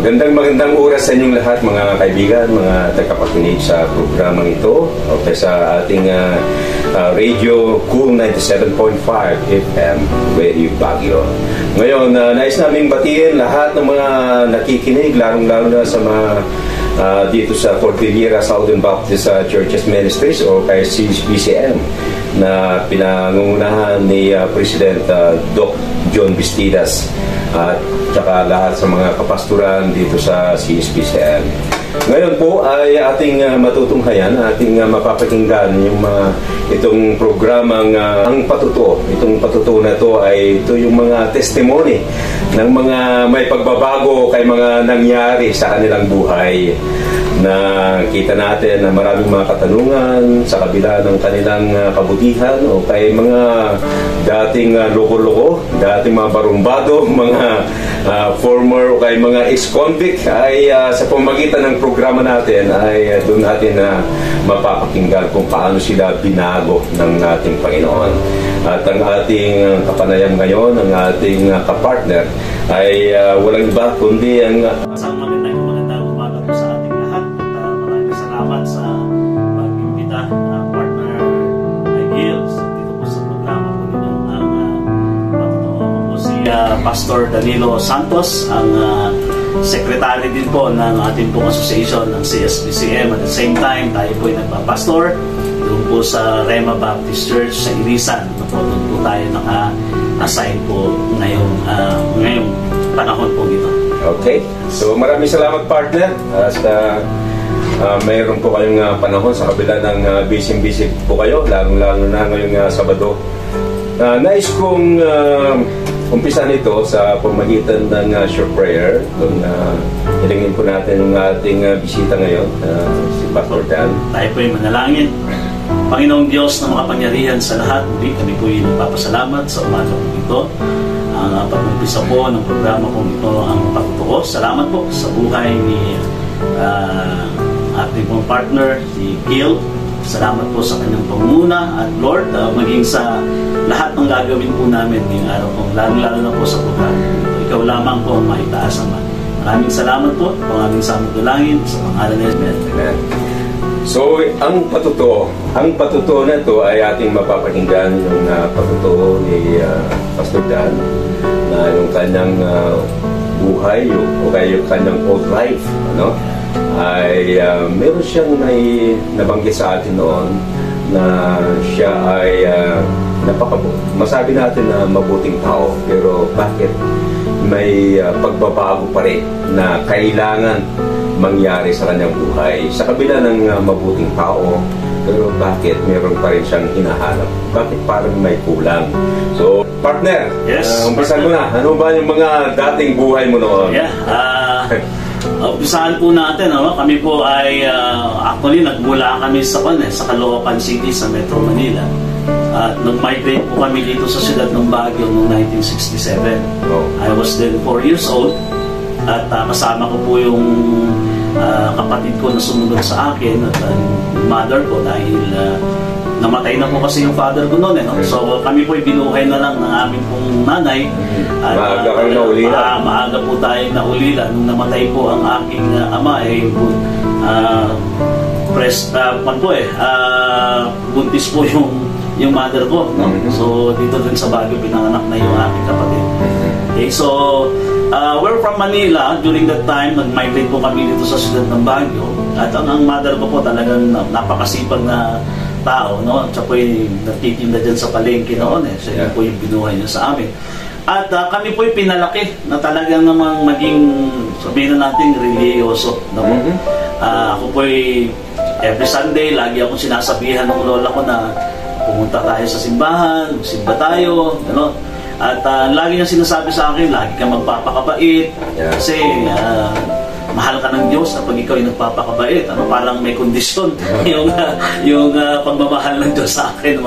Magandang oras sa inyong lahat, mga kaibigan, mga tagapakinig sa programang ito. Okay, sa ating radio Cool 97.5 FM Radio Baguio. Ngayon, nais naming batiin lahat ng mga nakikinig, lalong-lalo na sa mga dito sa Cordillera Southern Baptist Churches Ministries o kay CSBCM na pinangungunahan ni President Doc John Bastidas at saka lahat sa mga kapasturan dito sa CSBCM. Ngayon po ay ating matutunghayan, ating mapapakinggan yung itong programang Ang Patuto. Itong patuto na to ay ito yung mga testimony ng mga may pagbabago kay mga nangyari sa kanilang buhay. Na kita natin na maraming mga katanungan sa kabila ng kanilang kabutihan o kay mga dating loko-loko, dating mga barumbado, mga former o kay mga ex-convict ay sa pamagitan ng programa natin ay doon natin na mapapakinggan kung paano sila binago ng ating Panginoon. At ang ating kapanayam ngayon, ang ating kapartner ay walang iba kundi ang magandang umaga po sa ating lahat. Maraming salamat sa pag-imbita, partner Gilles, dito po sa programa po ninyo. Ang patutuwa ko po si Pastor Danilo Santos, ang secretary din po ng ating pong association ng CSBCM. At the same time, tayo po ay nagpapastor doon po sa Rema Baptist Church sa Irisan. Doon po tayo naka-assign po ngayong panahon po ito. Okay. So maraming salamat, partner. Mayroon po kayong panahon sa kabila ng busy po kayo, lalo na ngayong Sabado. Nais kong umpisa nito sa pamagitan ng short prayer. Hilingin po natin yung ating bisita ngayon, si Pastor Dan. Tayo po ay manalangin. Panginoong Diyos na makapangyarihan sa lahat, kami po ay nagpapasalamat sa umaga po ito. Ang pag-umpisa po ng programa po ito ang patutuo. Salamat po sa buhay ni ating pong partner, si Gil. Salamat po sa kanyang pangunguna at Lord, maging sa lahat ng gagawin po namin ngayong araw po, lalo na po sa programa ito. Ikaw lamang po ang maitaas ang maraming salamat po. Maraming samudulangin sa pangalan ni Jesus. Amen. So, ang patuto na ito ay ating mapapakinggan yung patuto ni Pastor Dan na yung kanyang buhay o kaya yung kanyang old life, ano? Ay meron siyang nabanggit sa atin noon na siya ay masabi natin na mabuting tao, pero bakit may pagbabago pa rin na kailangan mangyari sa kanyang buhay sa kabila ng mabuting tao, pero bakit meron pa rin siyang hinahanap? Bakit parang may kulang? So, partner, umpisan mo na. Ano ba yung mga dating buhay mo noon? Umpisahan po natin. Kami po ay actually nagmula kami sa Caloocan City sa Metro Manila. At nag-migrate po kami dito sa siyudad ng Baguio noong 1967. I was then 4 years old. At kasama ko po yung kapatid ko na sumunod sa akin at yung mother ko dahil namatay na po kasi yung father ko noon. So kami po binuhay na lang ng aming pong nanay. At, maaga kayo naulila. Maaga po tayo naulila. Nung namatay po ang aking ama, buntis po yung mother ko. So dito rin sa Baguio pinanganak na yung aking kapatid. Okay, so we're from Manila. During that time, nag-migrate po kami dito sa siyudad ng Baguio. At ang mother ko po talagang napakasipag na tao, no? Siya po yung nagtitinda dyan sa palengke noon. Siya po yung binuhay niya sa amin. At kami po yung pinalaki na talagang namang maging, sabihin na natin, religyoso. No? Ako po every Sunday, lagi akong sinasabihan ng lola ko na pumunta tayo sa simbahan, magsimba tayo, ano? At lagi niya sinasabi sa akin, lagi kang magpapakabait. Kasi mahal ka ng Diyos kapag ikaw ay nagpapakabait. Parang may kondisyon yung pagmamahal ng Diyos sa akin.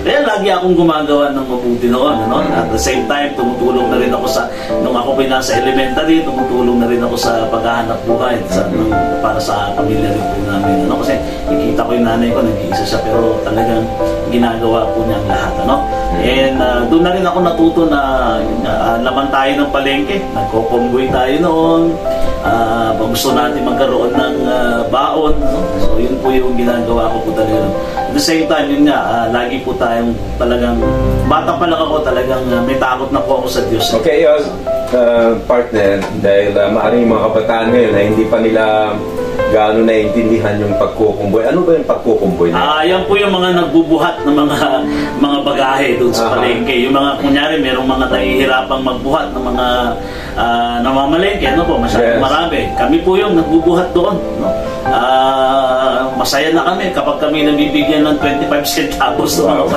Kaya lagi akong gumagawa ng mabuti noon. At the same time, tumutulong na rin ako nung ako pa nasa elementary, tumutulong na rin ako sa paghahanap buhay para sa pamilya rin po namin. Kasi nakita ko yung nanay ko, nag-iisa siya, pero talagang ginagawa po niya ang lahat. And doon na rin ako natuto na laman tayo ng palengke. Nagko-convoy tayo noon. pag gusto natin magkaroon ng baon, no? So yun po yung ginagawa ko po talaga. At the same time, yun nga, lagi po tayong talagang, bata pa lang ako talagang may takot na po ako sa Diyos. Okay, partner, dahil maaaring yung mga kabataan ngayon na hindi pa nila gaano naiintindihan yung pagkukumboy. Ano ba yung pagkukumboy na? Yan po yung mga nagbubuhat ng mga bagahe doon sa palengke. Yung mga, kunyari, merong mga nahihirapang magbuhat ng mga namamalengke. Ano po, masyadong marami. Kami po yung nagbubuhat doon. No? Masaya na kami kapag kami nabibigyan ng 25 centavos. Wow.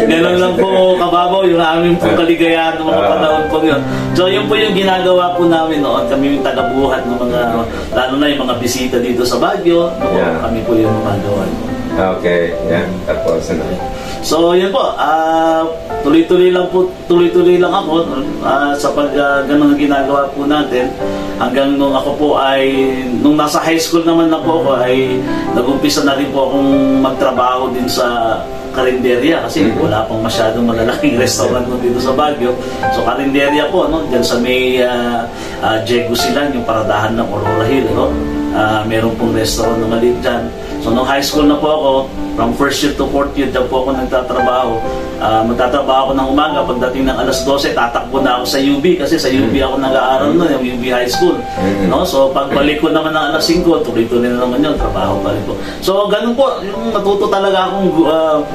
Ganun lang po kababaw yung aming po kaligayahan ng mga panahon po yun. So yun po yung ginagawa po namin noon. Kami yung tagabuhat ng mga, lalo na yung mga bisita dito sa Baguio. Kami po yung gumagawa. Okay, tapos ano? So yun po, tuloy-tuloy lang ako sa ganun ginagawa po natin hanggang nung ako po nung nasa high school naman na po ako ay nag-umpisa na rin po akong magtrabaho din sa karinderya kasi wala pang masyadong malalaking restaurant dito sa Baguio. So karinderya po, no, dyan sa may Jegusilan, yung paradahan ng Aurora Hill, no? Meron pong restaurant na maliit dyan. So nung high school na po ako, from first year to fourth year, dyan po ako nagtatrabaho. Magtatrabaho ako ng umaga, pagdating ng alas 12, tatakbo na ako sa UB kasi sa UB ako nag-aaral noon, yung UB High School. No? So pagbalik ko naman ng alas 5, tuloy-tuloy na naman yun, trabaho pa rin po. So ganun po, yung natuto talaga akong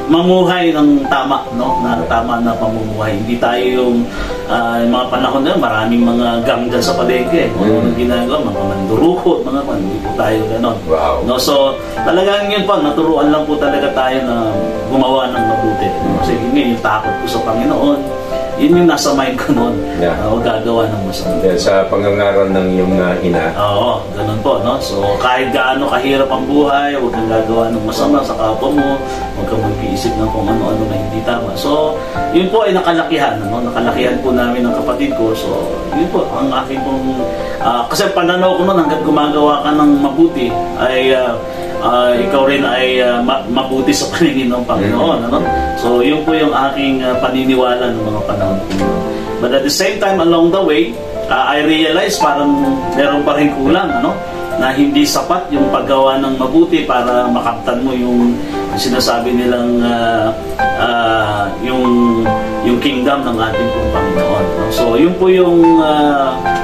mamuhay ng tama, no? Na tama na pamumuhay. Hindi tayo yung mga panahon na maraming mga gang dyan sa palengke. Ano ginagawa, mga mandurukot, hindi po tayo ganon. Wow. No? So talagang yun po, naturuan lang po talaga tayo na gumawa ng mabuti. Kasi yun yung takot ko sa Panginoon. Yun yung nasa mind ko noon. Huwag gagawa ng masama. Sa pangangaral ng iyong ina. Oo, ganun po. No? So kahit gaano kahirap ang buhay, huwag kang gagawa ng masama sa kapwa mo. Huwag kang mag-iisip ng kung ano-ano na hindi tama. So yun po ay nakalakihan. No? Nakalakihan po namin ng kapatid ko. So yun po ang aking pong... kasi pananaw ko noon hanggang gumagawa ka ng mabuti ay... ikaw rin ay mabuti sa paningin ng Panginoon. Ano? So, yun po yung aking paniniwala ng mga panahon po. But at the same time, along the way, I realize parang meron pa rin kulang, ano? Na hindi sapat yung paggawa ng mabuti para makaptan mo yung sinasabi nilang yung kingdom ng ating pong Panginoon. No? So, yun po yung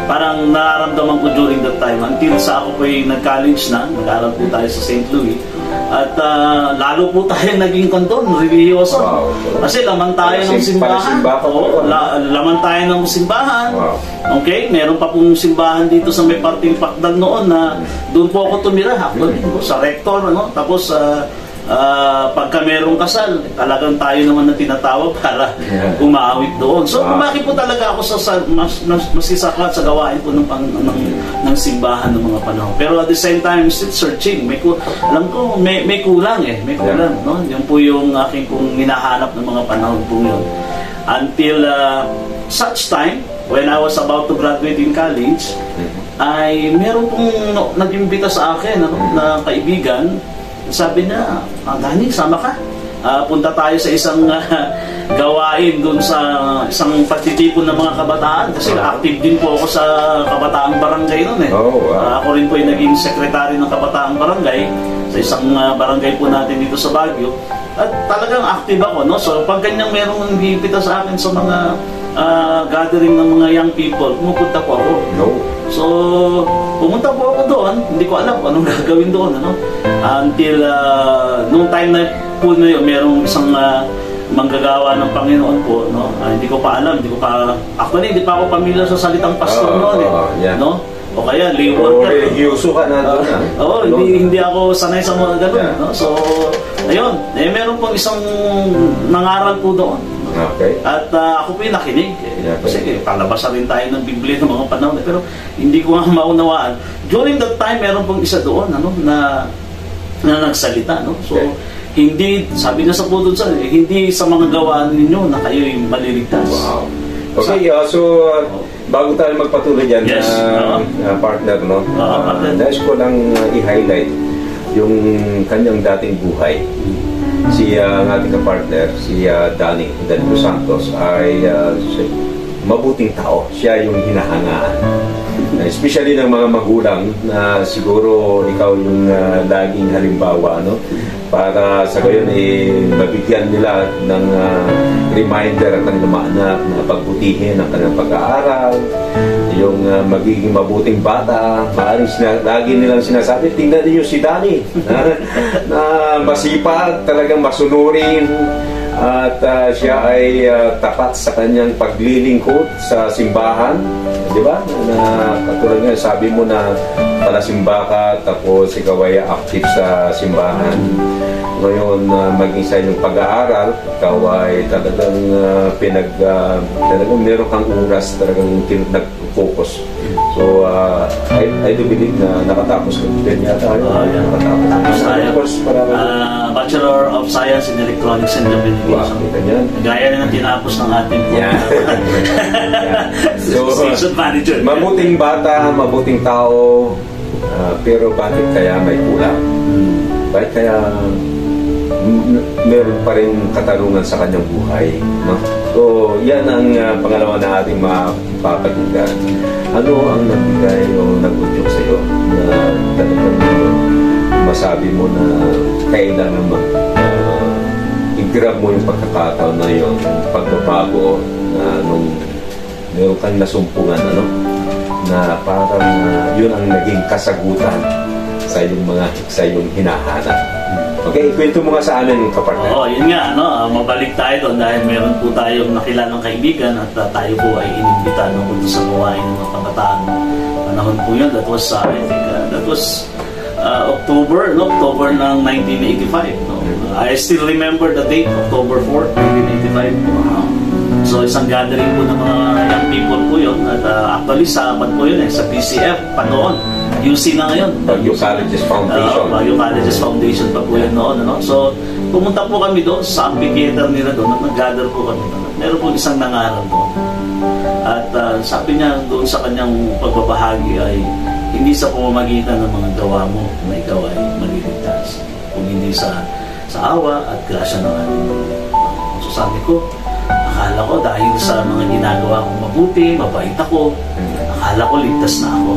parang nararamdaman ko during that time until sa ako po yung nag-college na, nag-aral po tayo sa St. Louis at lalo po tayo naging kanton, religyoso. Wow. Kasi laman tayo ng simbahan. Laman tayo ng simbahan. Wow. Okay? Meron pa pong simbahan dito sa may parting Pakdal noon na doon po ako tumira. Sa rector, ano? Tapos pagka merong kasal, talagang tayo naman na tinatawag para umawit doon. So, lumaki po talaga ako sa mas isaklat sa gawain po ng simbahan ng mga panahon. Pero at the same time, still searching. Alam ko, may kulang eh. May kulang. No? Yun po yung aking pong hinahanap ng mga panahon po yun. Until such time, when I was about to graduate in college, ay meron pong nag-imbita sa akin na kaibigan. Sabi niya, Dani, sama ka. Punta tayo sa isang gawain dun sa isang pagtitipon ng mga kabataan. Kasi active din po ako sa kabataang barangay nun eh. Ako rin po yung naging sekretary ng kabataang barangay sa isang barangay po natin dito sa Baguio. At talagang active ako, no? So pag ganyang merong nag-iipita sa akin sa mga gathering ng mga young people, pumupunta po ako. So, pumunta po ako doon. Hindi ko alam kung anong gagawin doon. Ano? Until, nung time na po na yun, merong isang manggagawa ng Panginoon po. No? Hindi ko pa alam. Actually, hindi pa ako pamilyar sa salitang pastor noon. No? O kaya, lay worker. Religyoso ka na doon. Hindi ako sanay sa mga ganun. No? So, ayun. Meron pong isang nangaral po doon. Okay. At ako po yung nakinig. Kasi palabasan rin tayo ng Biblia ng mga panahon. Pero hindi ko nga maunawaan. During that time, meron pong isa doon na nagsalita. No? So, hindi, sabi na sa po doon hindi sa mga gawaan ninyo na kayo'y maliligtas. Wow. Okay, so bago tayo magpatuloy dyan, partner, no? Nais ko lang i-highlight yung kanyang dating buhay. Si ang ating kapartner, si Danny Dos Santos ay mabuting tao. Siya yung hinahangaan. especially ng mga magulang na siguro ikaw yung laging halimbawa, no? Para sa gayon mabigyan nila ng reminder at ng mga anak na pagbutihin ang kanilang pag-aaral, yung magiging mabuting bata. Maaaring lagi nilang sinasabi, tingnan niyo si Danny na masipag, talagang masunurin, at siya ay tapat sa kanyang paglilingkod sa simbahan, di ba? Na katulad nga sabi mo na palasimba ka tapos ikaw ay active sa simbahan. Ngayon maging sa inyong pag-aaral, ikaw ay talagang talagang meron kang oras, talagang nag-focus. So I do believe na nakatapos ka din yata. Nakatapos tayo. Bachelor of Science in Electronics and Communication. Gaya na tinapos ng ating station manager. Mabuting bata, mabuting tao, pero bakit kaya may kulang? Bakit kaya meron pa rin katanungan sa kanyang buhay, no? So yan ang pangalawa na ating mapapakinggan. Ano ang nagbigay o nagudyok sa iyo na talagang masabi mo na kailangan i-grab mo yung pagkakataon na yun, pagbabago na nung meron kang nasumpungan, ano? Na parang yun ang naging kasagutan sa iyong hinahanap. Okay, ikwento mo nga sa amin, kapartner. Oo, yun nga, mabalik tayo doon dahil meron po tayong nakilalang kaibigan at tayo po ay inimbita doon sa gawain ng mga kabataan. Panahon po yun, that was, I think, that was October ng 1985. No? I still remember the date, October 4, 1985. So, isang gathering po ng mga young people po yun. At actually, sa po yun sa PCF, panoon. UC na ngayon. Baguio Colleges Foundation. Baguio Colleges Foundation pa po yun noon. Ano? So, pumunta po kami doon sa amphitheater nila doon. Nag-gather po kami doon. Meron po isang nangaral doon. At sabi niya doon sa kanyang pagbabahagi ay hindi sa pamamagitan ng mga gawa mo na ikaw ay maliligtas. Kung hindi sa awa at grasya ng ating Panginoon. So sabi ko, akala ko dahil sa mga ginagawa kong mabuti, mabait ako, akala ko ligtas na ako.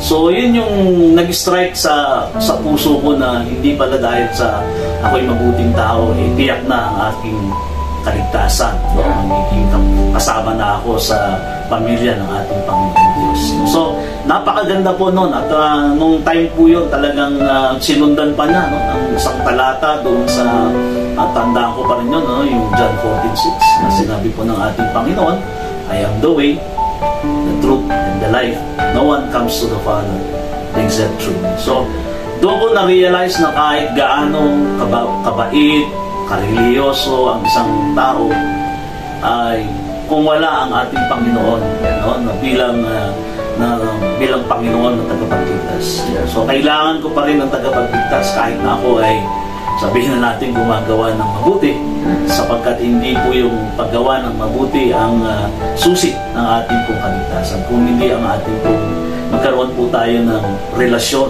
So yun yung nag-strike sa puso ko na hindi pala dahil sa ako'y mabuting tao, tiyak na ang aking kaligtasan. Magiging kasama na ako sa pamilya ng ating Panginoon Diyos. So napakaganda po noon at nung time po yun talagang sinundan pa niya ng isang talata doon sa tandaan ko pa rin yun, yung John 14:6 na sinabi po ng ating Panginoon, I am the way, the truth, and the life. No one comes to the Father except through me. So, doon ko na-realize na kahit gaano kabait, kareliyoso ang isang tao, ay kung wala ang ating Panginoon, na bilang Panginoon na tagapagligtas. So, kailangan ko pa rin ng tagapagligtas kahit na ako ay sabihin na natin gumagawa ng mabuti, sapagkat hindi po yung paggawa ng mabuti ang susi ng ating pong kaligtasan. Kung hindi ang ating pong magkaroon po tayo ng relasyon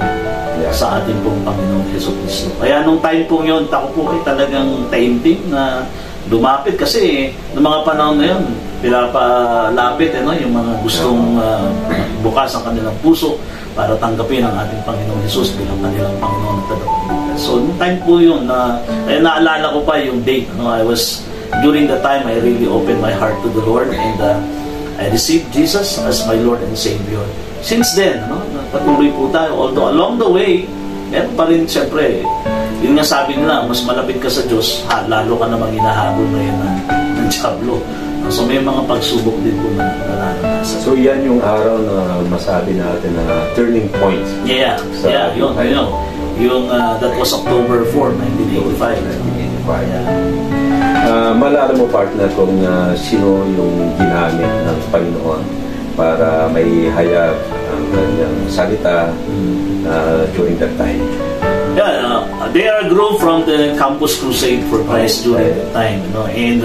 sa ating pong Panginoong Jesucristo. Kaya nung time pong yun, ako po ay talagang taimtim na lumapit kasi ng mga panahon na yun, pinapalapit yung mga gustong bukas ang kanilang puso para tanggapin ang ating Panginoong Jesus bilang kanilang Panginoon at tagapagligtas. So, noong time po yun, kaya naalala ko pa yung date. During the time, I really opened my heart to the Lord and I received Jesus as my Lord and Savior. Since then, patuloy po tayo. Although along the way, meron pa rin siyempre, yun nga sabi nila, mas malapit ka sa Diyos, lalo ka namang hinahabol na yun ng Diablo. So may mga pagsubok din po na nararanasan. So yan yung araw na masabi natin na turning point. Yeah, yun. Yung that was October 4, 1985. Malala mo, partner, kung sino yung ginamit ng Panginoon para may hayag ang kanyang salita during that time. Yeah, they are grew from the Campus Crusade for Christ during that time, and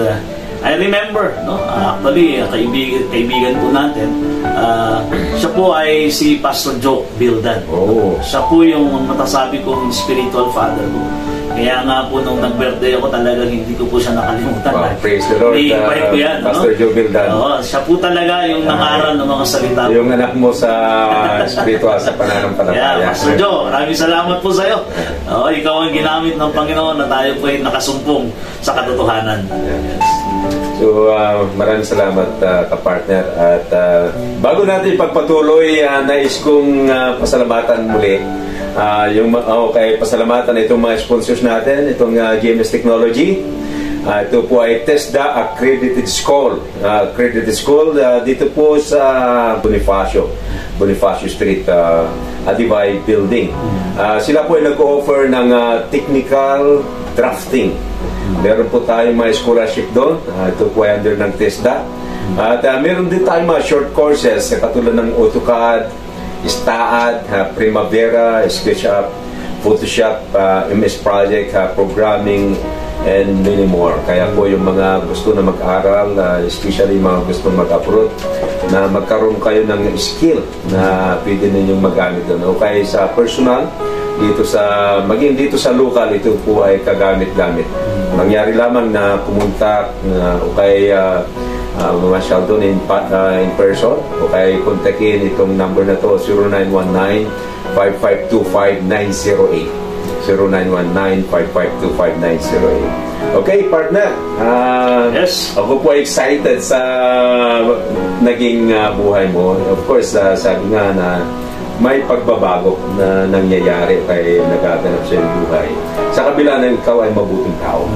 I remember, actually, kaibigan po natin, siya po ay si Pastor Joe Bildan. Oh. Siya po yung matasabi kong spiritual father ko. Kaya nga po nung nag-birthday ako talaga hindi ko po siya nakalimutan. Wow, praise the Lord, I-invite ko yan, Pastor Joe Gildan. Oo, siya po talaga yung nangaral ng mga salita. Yung anak mo sa spiritual, sa pananampalataya. Yeah, Pastor Joe, maraming salamat po sa iyo. Ikaw ang ginamit ng Panginoon na tayo po ay nakasumpong sa katotohanan. Yes. So, maraming salamat kapartner. At bago natin pagpatuloy, nais kong pasalamatan muli. Pasalamatan itong mga sponsors natin, itong GMS Technology. Ito po ay TESDA Accredited School. Dito po sa Bonifacio Street, Adibay Building. Sila po ay nag-offer ng technical drafting. Meron po tayong mga scholarship doon. Ito po ay under ng TESDA. At meron din tayong mga short courses katulad ng AutoCAD, STAAD, Primavera, SketchUp, Photoshop, MS Project, programming, and many more. Kaya po yung mga gusto na mag-aral, especially mga gusto mag-abroad, na magkaroon kayo ng skill na pwede ninyong magamit doon. O kaya sa personal, maging dito sa local, ito po ay kagamit-gamit. Mangyari lamang na pumunta o kaya mamasyal doon in person o kaya kontakin itong number na to, 0919-5525-908. 0919-5525-908. Okay, partner. Yes. Ako po excited sa naging buhay mo. Of course, sabi nga na may pagbabago na nangyayari kaya nagaganap sa iyong buhay. Sa kabila na ikaw ay mabuting tao.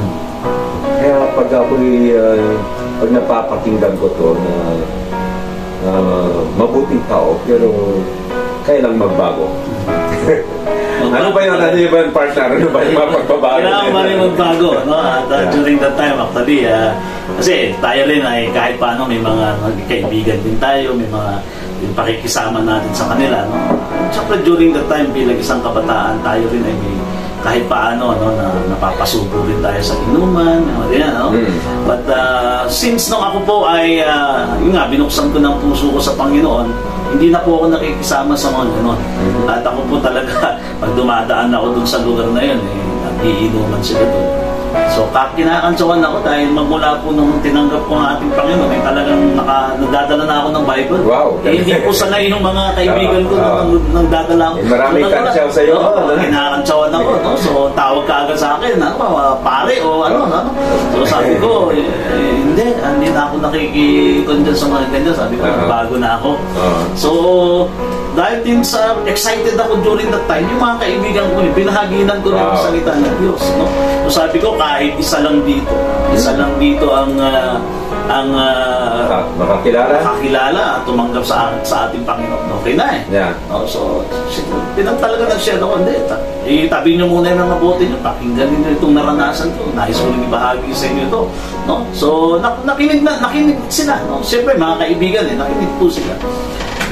Kaya pag napapakinggan ko to na mabuting tao pero kailang magbago. Ano ba yun? Ano yung partner? Ano ba yung mapagbabago? Kailangan ba rin magbago? No? At during that time, actually, kasi tayo rin ay kahit paano may mga kaibigan din tayo, may mga yung pakikisama natin sa kanila. No? Siyempre, during that time, bilang isang kabataan, tayo rin ay may kahit paano na napapasubo rin tayo sa inuman. No? But since nung ako po ay, yun nga, binuksan ko ng puso ko sa Panginoon, hindi na po ako nakikisama sa mga gano'n. At ako po talaga, pag dumadaan ako dun sa lugar na yun, nag-iinuman sila dun. So, kinakantsawan ako dahil magmula po nung tinanggap ko ang ating Panginoon, talagang nadadala na ako ng Bible. Wow! Hindi po sanay yung mga kaibigan ko nang dadala ako. Maraming kantsaw sa iyo. Kinakantsawan ako. No? So, tawag ka agad sa akin, pare o ano. No? So, sabi ko, hindi na ako nakikikondyan sa mga ganyan. Sabi ko, bago na ako. So, dahil din sa excited ako during that time, yung mga kaibigan ko, pinahaginan ko rin ang salita ng Diyos. No? So, sabi ko, kahit isa lang dito ang makakilala at tumanggap sa ating Panginoon. Okay na eh. Yeah. So, talaga nag-share ako, hindi. Itabi nyo muna yung mabuti nyo, pakinggan nyo itong naranasan ko. Nais ko rin ibahagi sa inyo ito. No? So, nakinig sila. No? Siyempre, mga kaibigan, nakinig po sila.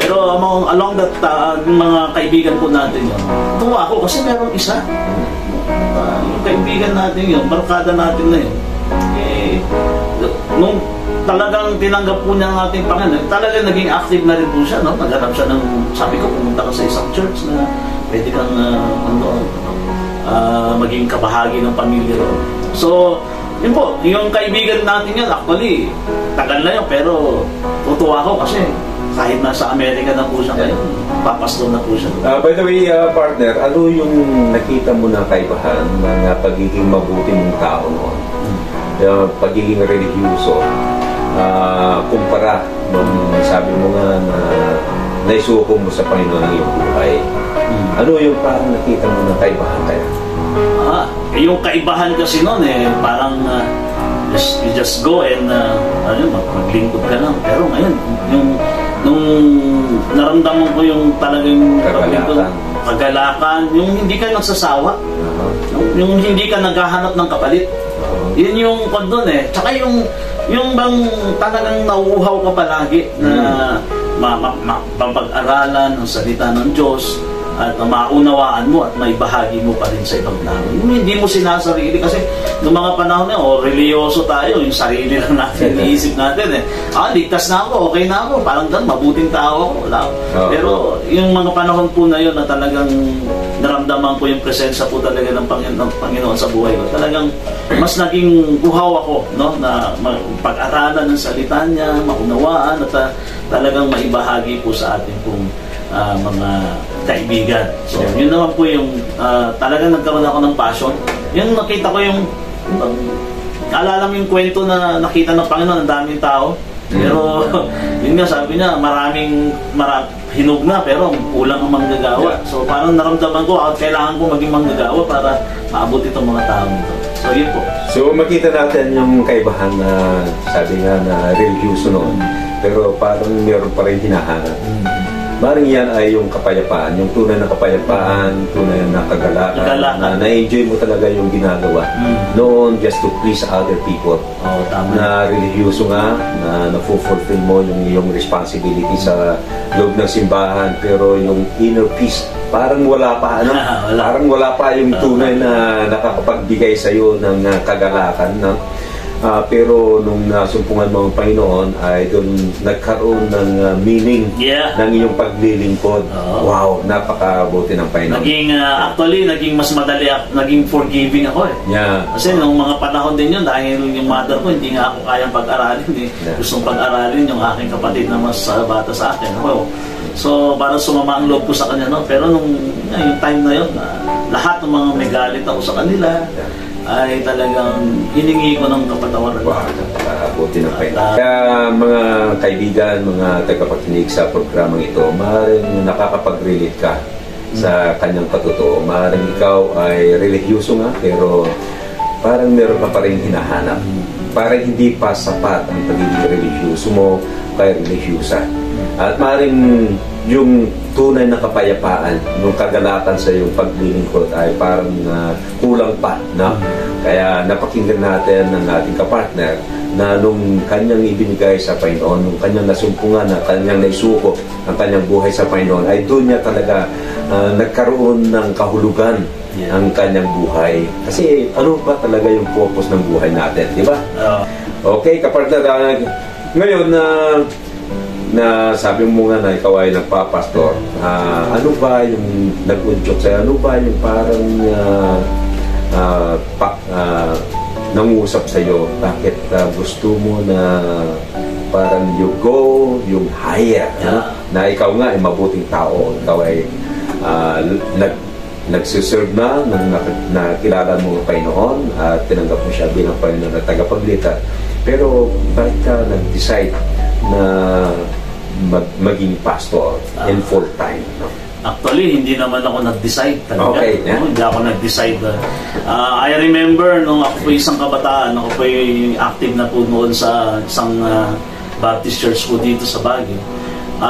Pero along that, mga kaibigan po natin yun, tuwa ako kasi meron isa. Yung kaibigan natin yun, barkada natin na yun, nung talagang tinanggap po niya ang ating Panginoon, talagang naging active na rin po siya, no? Naghanap siya ng, sabi ko, pumunta ka sa isang church na pwede kang maging kabahagi ng pamilya ro. So, yun po, yung kaibigan natin yun, actually, tagal na yun, pero tutuwa ako kasi kahit nasa Amerika na po siya ngayon, papastol na po siya. By the way, partner, ano yung nakita mo na kaibahan ng pagiging mabuti mong tao noon? Pagiging religyoso, kumpara nung sabi mo nga na naisuko mo sa Panginoon ng iyong buhay. Ano yung parang nakita mo na kaibahan kaya? Yung kaibahan kasi noon parang you just go and maglingkod ka lang. Pero ngayon, nung naramdaman ko yung talagang kagalakan, yung hindi ka nagsasawa, yung hindi ka naghahanap ng kapalit. Yun yung doon Tsaka yung bang talagang nauuhaw ka palagi na mapag-aralan ng salita ng Diyos. at maunawaan mo at maibahagi mo pa rin sa ibang tao. Hindi mo sinasarili kasi noong mga panahon na religyoso tayo, yung sarili lang natin, iniisip natin ligtas na ako, okay na ako, parang ganun, mabuting tao ako. Wala. Pero yung mga panahon po na yun na talagang naramdaman ko yung presensya po talaga ng Panginoon sa buhay ko. Talagang mas naging buhaw ako, no, na pag-aralan ng salita niya, maunawaan at talagang maibahagi po sa atin pong mga kaibigan. So, yun naman po yung talagang nagkaroon ako ng passion. Yung nakita ko yung alala mo yung kwento na nakita ng Panginoon, ang daming tao. Pero yun nga, sabi niya, maraming hinug na pero kulang ang manggagawa. So parang naramdaman ko, kailangan ko maging manggagawa para maabot itong mga tao nito. So yun po. So makita natin yung kaibahan na sabi nga na religyoso noon, pero parang meron pa rin hinahanap. Maring yan ay yung kapayapaan, yung tunay na kapayapaan, tunay na kagalakan, na na-enjoy mo talaga yung ginagawa. Noon, just to please other people. Na religyoso nga, na na-fulfill mo yung iyong responsibility sa loob ng simbahan, pero yung inner peace, parang wala pa, ano? Parang wala pa yung tunay na nakakapagbigay sa'yo ng kagalakan, no? Pero nung nasumpungan mo ang Panginoon ay doon nagkaroon ng meaning ng iyong paglilingkod. Wow, napakabuti ng Panginoon. Actually, naging mas madali, naging forgiving ako Kasi nung mga panahon din yun, dahil yung mother ko, hindi nga ako kayang pag-aralin. Gustong pag-aralin yung aking kapatid na mas bata sa akin. So, parang sumama ang loob ko sa kanya. No? Pero nung yung time na yun, lahat ng mga may galit ako sa kanila, ay talagang hiningi ko ng kapatawaran. Wow, buti ng Panginoon. Kaya mga kaibigan, mga tagapakinig sa programang ito, maaaring nakakapag-relate ka sa kanyang patotoo. Maaaring ikaw ay religyoso nga, pero parang meron pa rin hinahanap. Parang hindi pa sapat ang pagiging religyoso mo kaya religyosa. At maaaring yung tunay na kapayapaan, yung kagalakan sa iyong paglilingkod ay parang kulang pa, no? Kaya napakinggan natin ng ating kapartner na nung kanyang ibinigay sa Panginoon, nung kanyang nasumpungan, na kanyang naisuko ang kanyang buhay sa Panginoon, ay doon niya talaga nagkaroon ng kahulugan ang kanyang buhay. Kasi ano ba talaga yung purpose ng buhay natin, di ba? Okay, kapartner, ngayon na sabi mo nga na ikaw ay nagpapastor, ano ba yung nag-unchok sa'yo? Ano ba yung parang nangusap sa'yo? Bakit gusto mo na parang you go yung higher? Na ikaw nga ay mabuting tao, ikaw ay nagsiserve na, nakilala mo ang Panginoon at tinanggap mo siya bilang Panginoon at tagapagligtas. Pero bakit ka nag-decide na maging pastor in full time? No? Actually, hindi naman ako nag-decide talaga. Okay, Hindi ako nag-decide. I remember nung ako po isang kabataan, ako po active na po noon sa isang Baptist church po dito sa Baguio.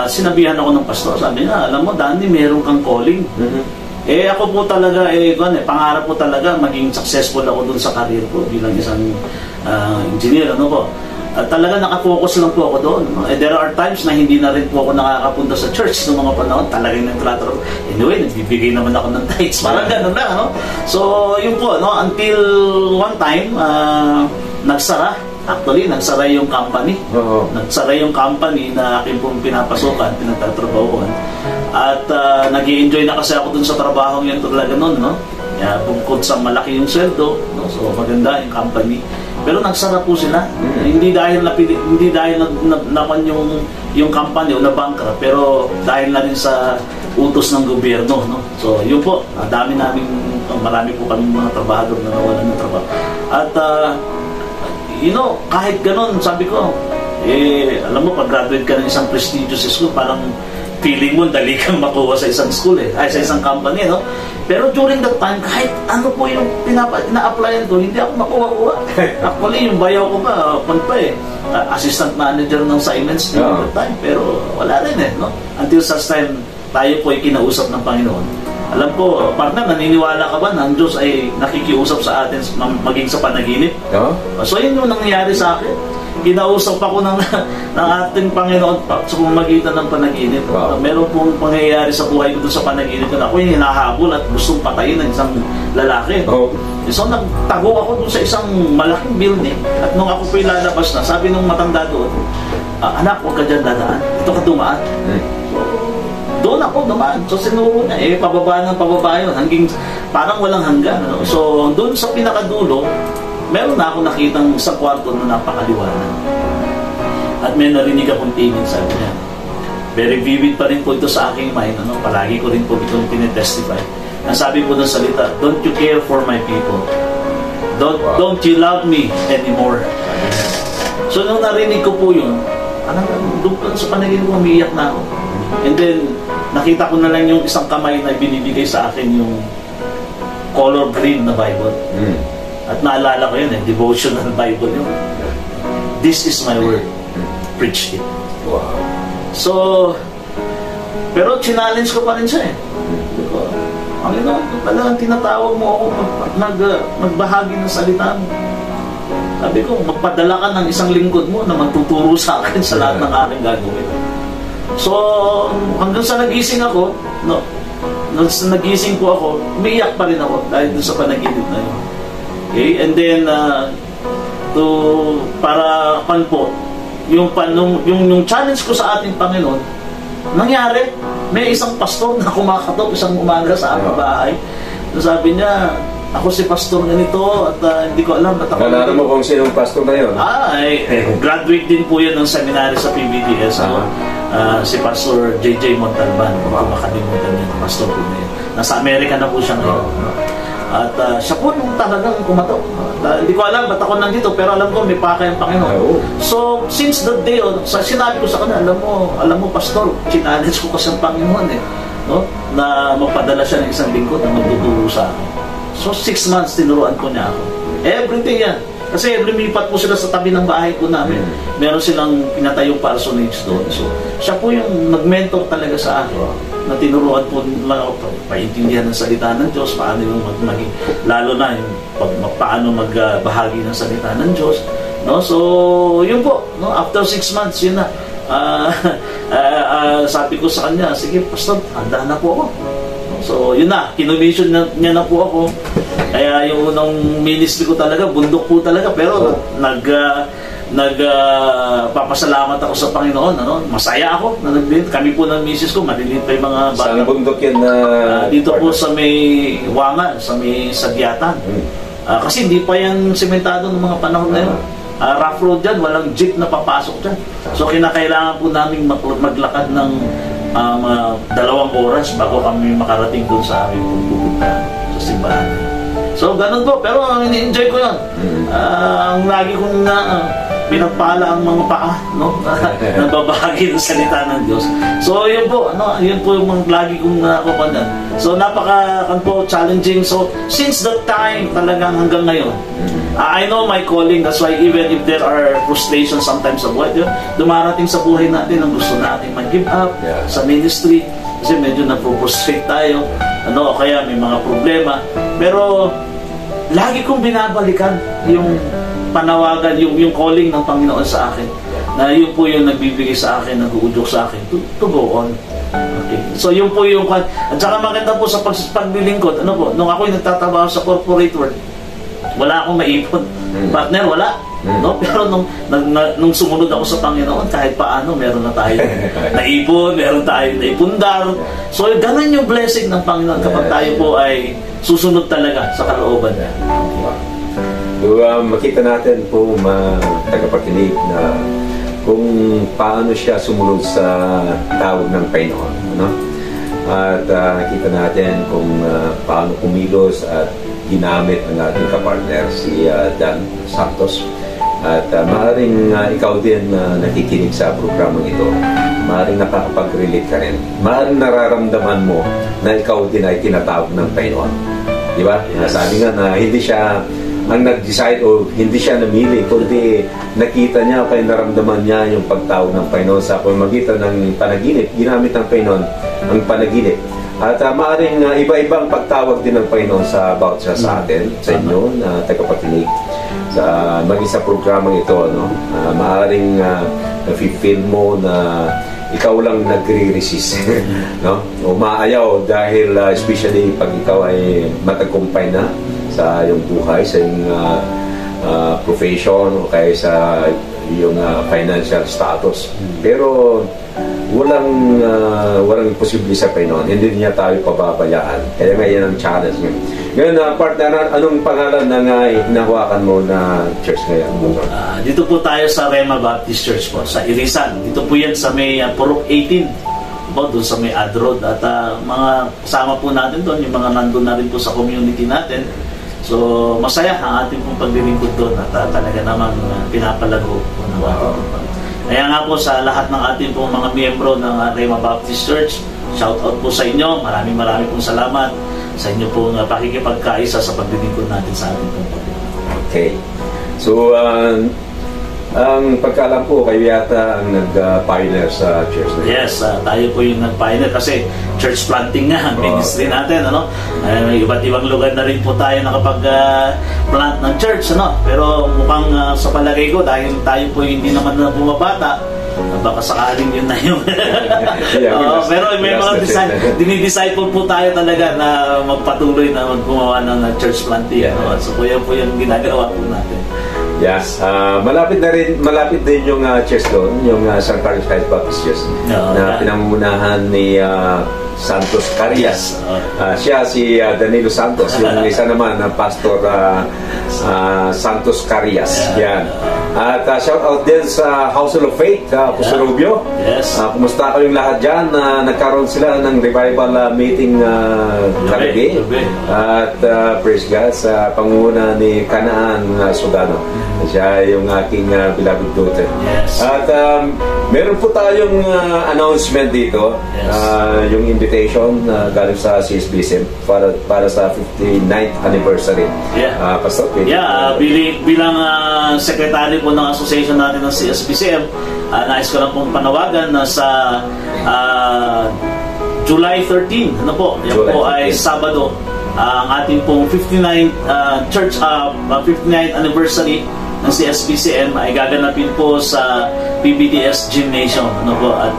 Sinabihan ako ng pastor, sabi niya, alam mo, Danny, meron kang calling. Ako po talaga, pangarap po talaga maging successful ako dun sa career ko bilang isang engineer, ano po. Talaga nakafocus lang po ako doon. There are times na hindi na rin po ako nakakapunta sa church noong mga panahon. Talagang nagtrataro. Anyway, nagbibigay naman ako ng tithes. Parang gano'n lang. No? So, yun po. No? Until one time, nagsara. Actually, nagsara yung company. Nagsara yung company na akin pong pinapasukan, pinagtatrabahuan. At nag-i-enjoy na kasi ako dun sa trabaho yun talaga noon. No? Bukod sa malaki yung sweldo, no? So maganda yung company. Pero nagsara po sila. Hindi dahil napan yung company o na-bankrupt, pero dahil na rin sa utos ng gobyerno, no? So yun po, marami po kami mga trabahador na nawalan ng trabaho. At kahit ganun, sabi ko, alam mo, pag-graduate ka ng isang prestigious school, parang feeling mo dali kang makuha sa isang school sa isang company, no? Pero during that time, kahit ano po yung ina-applyan ko, hindi ako makuha-kuha. Actually, yung bayaw ko assistant manager ng Siemens during that time, pero wala rin no? Until such time, tayo po ay kinausap ng Panginoon. Alam ko, partner, naniniwala ka ba na ang Diyos ay nakikiusap sa atin maging sa panaginip? So yun yung nangyayari sa akin. kinausap ako ng ating Panginoon sa pamamagitan ng panaginip. Wow. Meron pong pangyayari sa buhay ko doon sa panaginip ko na ako yung hinahabol at gustong patayin ng isang lalaki. Oh. So nagtago ako doon sa isang malaking building at nung ako po'y lalabas na, sabi nung matanda doon, anak, huwag ka dyan dadaan, ito ka dumaan. Doon ako dumaan. So sinuro niya, pababa ng pababa yun, hanggang parang walang hanggan. No? So doon sa pinakadulo, meron na ako nakitang isang kwarto na napakaliwanag. At may narinig akong tingin, sabi niya. Very vivid pa rin po ito sa aking mind. Ano? Palagi ko rin po itong tinetestify. Ang sabi po ng salita, don't you care for my people? Don't you love me anymore? So nung narinig ko po yun, doon sa panaginip ko, umiiyak na ako. And then, nakita ko na lang yung isang kamay na binibigay sa akin yung color green na Bible. At naalala ko yun, devotional Bible yun. This is my word. Preach it. Wow. So, pero challenge ko pa rin siya Panginoon, talagang tinatawag mo ako magbahagi ng salita mo. Sabi ko, magpadala ka ng isang lingkod mo na magtuturo sa akin sa lahat ng aking gagawin. So, hanggang sa nagising ako, nung nagising po ako, umiiyak pa rin ako dahil doon sa panaginip na yun. Okay? And then, para po, yung challenge ko sa ating Panginoon, nangyari, may isang pastor na kumakatok isang umaga sa aming bahay. So, sabi niya, ako si pastor ganito at hindi ko alam ba't ako... Nalala mo kung sinong pastor na yun? Graduate din po yan ng seminary sa PBDS. Si Pastor JJ Montalban, kung makalimutan niya, pastor po na yun. Nasa Amerika na po siya ngayon. At siya po yung talagang kumatok. Hindi ko alam ba't ako nandito, pero alam ko may pakay ang Panginoon. So, since that day, sinabi ko sa kanya, alam mo pastor, challenge ko kasi ang Panginoon no? Na magpadala siya ng isang lingkod na magtuturo sa akin. So, 6 months tinuruan ko niya ako. Everything yan. Kasi lumipat po sila sa tabi ng bahay ko namin. Meron silang pinatayong parsonage doon. So, siya po yung nag-mentor talaga sa akin. Na tinuruan po lang ako paintindihan ng salita ng Diyos, paano yung maging, lalo na yung paano magbahagi ng salita ng Diyos. No? So, yun po. No? After 6 months, yun na. Sabi ko sa kanya, sige, pastor, handa na po ako. So, yun na, kinumission niya na po ako. Kaya yung unang ministry ko talaga, bundok po talaga. Pero papasalamat ako sa Panginoon. Masaya ako na nagbibigay. Kami po ng misis ko, maliliit pa yung mga bata. Saan bundok yan na... dito po sa may Wangan, sa may Sagyatan. Kasi hindi pa yan sementado ng mga panahon na yun. Rough road dyan, walang jeep na papasok dyan. So, kinakailangan po namin maglakad ng 2 oras bago kami makarating doon sa aming pupunta sa simbahan. So, ganun po. Pero ini-enjoy ko yun. Ang lagi kong pinagpala ang mga paa, no? Nababahagi ng salita ng Diyos. So, yun po. Yun po yung lagi kong nakukunan. So, challenging. So, since that time, talagang hanggang ngayon, I know my calling. That's why even if there are frustrations sometimes sa buhay, dumarating sa buhay natin ang gusto natin mag-give up sa ministry. Kasi medyo na-frustrate tayo. Kaya may mga problema. Pero, lagi kong binabalikan yung panawagan, yung calling ng Panginoon sa akin. Na yun po yung nagbibigay sa akin, nag-uudyok sa akin to go on. Okay. So, yun po yung... At saka maganda po sa paglilingkod. Nung ako'y nagtatrabaho sa corporate world, wala akong maipon. Partner, wala. No? Pero nung sumunod ako sa Panginoon, kahit paano, meron na tayo naipon, meron tayo naipundar. So, ganun yung blessing ng Panginoon kapag tayo po ay susunod talaga sa kalooban niya. Makita natin po mga tagapakinig na kung paano siya sumunod sa tawag ng Panginoon. At nakita natin kung paano kumilos at ginamit ang ating kapartner si Dan Santos. At maaaring ikaw din nakikinig sa programang ito, maaaring nakakapag-relate ka rin. Maaaring nararamdaman mo na ikaw din ay tinatawag ng Panginoon. Di ba? Sabi nga na hindi siya ang nag-decide o hindi siya namili, kundi nakita niya o kaya naramdaman niya yung pagtawag ng Panginoon sa pamamagitan ng panaginip. Ginamit ng Panginoon ang panaginip. At maaaring iba-ibang pagtawag din ng Panginoon sa about siya sa atin, sa inyo na tagapakinig. maging sa programang ito, no? Maaaring nafe-feel mo na ikaw lang nagre-resist, no? O maayaw dahil especially pag ikaw ay matagumpay na sa iyong buhay, sa iyong profession o kaya sa iyong financial status. Pero walang imposible sa Panginoon. Hindi niya tayo pababayaan. Kaya ngayon ang challenge niya. Ngayon, partner, anong pangalan ng hinahawakan mo na church ngayon? Dito po tayo sa Rema Baptist Church po, sa Irisan. Dito po yan sa may Purok 18, po, doon sa may Ad Road. At mga kasama po natin doon, yung mga nandun na rin po sa community natin. So, masaya ang ating pong paglilingkod doon at talaga namang pinapalago po ng ating pong. Kaya nga po sa lahat ng ating pong mga miyembro ng Rema Baptist Church, shout out po sa inyo. Maraming pong salamat sa inyo pong pakikipagkaisa sa paglilingkod natin sa ating pong Panginoon. Okay. So, ang pagkaalam ko, kayo yata ang nag-pioneer sa church na. Yes, tayo po yung nag-pioneer kasi church planting nga ang ministry natin, ano? Iba't ibang lugar na rin po tayo nakapag-plant ng church, ano? Pero mukhang sa palagay ko, dahil tayo po hindi naman na bumabata, baka sakaling yun na yung pero may mga dinidisciple po tayo talaga na magpatuloy na maggumawa ng church planting, ano? So po yung ginagawa po natin. Yes, malapit din yung church doon, yung San Carlos Baptist Church na pinamumunahan ni Santos Carias. Siya si Danilo Santos, yung isa naman na Pastor Santos Carias. Yan. At shout out din sa Household of Faith, Pastor Rubio. Yes. Kumusta kayong lahat dyan? Nagkaroon sila ng revival meeting kagabi. At praise God sa pangunguna ni Canaan Sugano. Siya yung aking beloved daughter. Yes. At meron po tayong announcement dito. Yes. Yung invitation galing sa CSBCM para sa 59th anniversary. Yeah. Pastor, bilang secretary po ng association natin ng CSBCM, nais ko lang pong panawagan na sa July 13, ano po? Yan po ay Sabado, ang ating pong 59th 59th anniversary ng CSBCM ay gaganapin po sa PBDS Gymnasium, ano po? At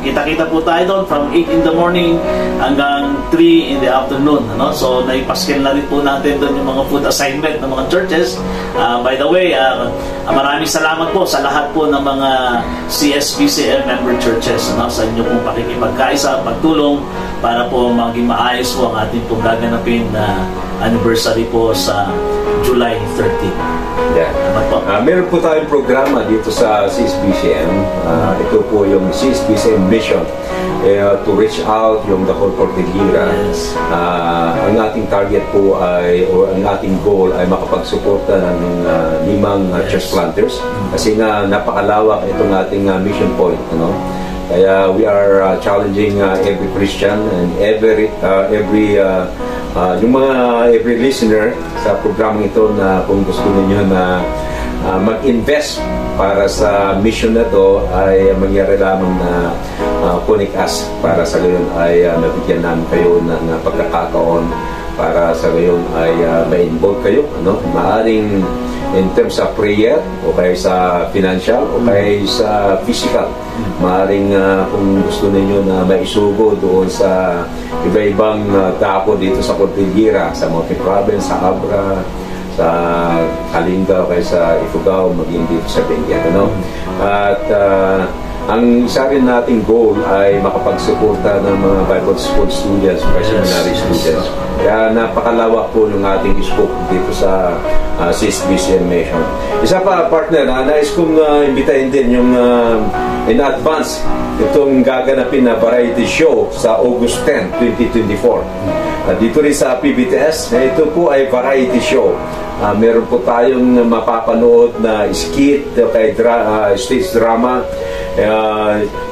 kita-kita po tayo doon from 8 in the morning hanggang 3 in the afternoon, ano? So naipaskin na rin po natin doon yung mga food assignment ng mga churches. By the way, maraming salamat po sa lahat po ng mga CSBCM member churches, ano? Sa inyo pong pakikipagkaisa, pagtulong para po maging maayos po ang ating pong gaganapin na anniversary po sa July 13. Yeah. Meron po tayong programa dito sa CSBCM. Ito po yung CSBCM mission to reach out yung the whole Cordillera. Yes. Ang ating target po or ang ating goal ay makapagsuporta ng 5 church planters kasi nga napakalawak itong ating mission point, ano? Kaya we are challenging every Christian and every listener sa programang ito na kung gusto niyo na mag-invest para sa mission na to ay mangyari lamang na connect us para sa gayon ay nabigyan namin kayo ng pagkakataon para sa gayon ay ma-involve kayo, ano? Maaring in terms of prayer o kaya sa financial o kaya sa physical. Maaring kung gusto ninyo na maisugo doon sa iba-ibang dapo dito sa Cordillera, sa Mountain Province, sa Abra, sa Kalinga o kaya sa Ifugao, maging dito sa Benguet, ano? At ang isa rin nating goal ay makapagsuporta ng mga Bible School students o seminary students. Kaya napakalawak po yung ating scope dito sa CSBCM mission. Isa pa, partner, nais kong imbitahin din yung in advance itong gaganapin na variety show sa August 10, 2024. Dito rin sa PBTS, ito po ay variety show. Meron po tayong mapapanood na skit, kay stage drama,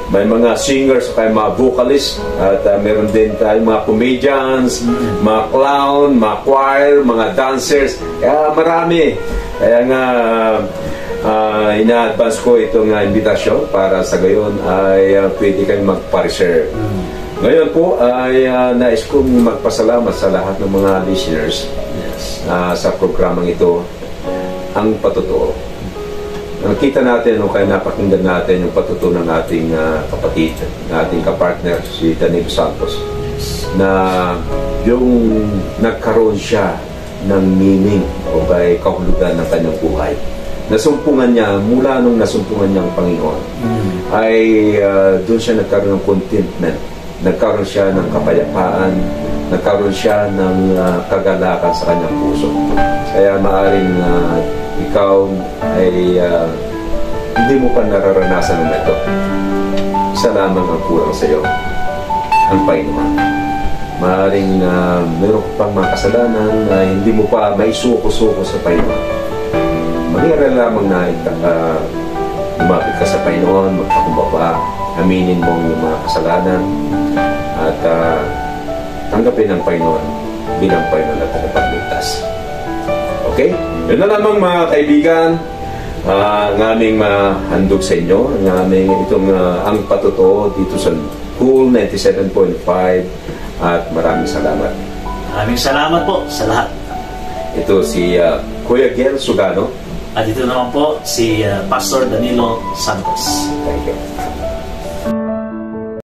may mga singers, may mga vocalists, at meron din tayong mga comedians, mga clown, mga choir, mga dancers. Kaya marami. Kaya nga ina-advance ko itong invitasyon para sa gayon ay pwede kayong magpa-reserve. Ngayon po ay nais kong magpasalamat sa lahat ng mga listeners sa programang ito. ang patotoo. Nakita natin o kaya napakinggan natin yung patotoo ng ating kapatid, ng ating kapartner, si Danilo Santos, na yung nagkaroon siya ng meaning o kay kahulugan ng kanyang buhay. Nasumpungan niya, mula nung nasumpungan niya ang Panginoon, ay doon siya nagkaroon ng contentment, nagkaroon siya ng kapayapaan, nagkaroon siya ng kagalakan sa kanyang puso. Kaya maaaring ikaw ay hindi mo pa nararanasan ng ito. Isa lamang ang kulang sa iyo, ang Panginoon. Maaaring meron pang mga kasalanan na hindi mo pa maisuko-suko sa Panginoon. Mag-iral lamang na lumapit ka sa Panginoon, magpakumbaba, aminin mo yung mga kasalanan, at tanggapin ang Panginoon bilang Panginoon at tagapagligtas. Okay? Yun na lamang mga kaibigan, ang aming handog sa inyo, ang aming itong ang patotoo dito sa Cool 97.5, at maraming salamat. Maraming salamat po sa lahat. Ito si Kuya Gel Sugano. At ito naman po si Pastor Danilo Santos. Thank you.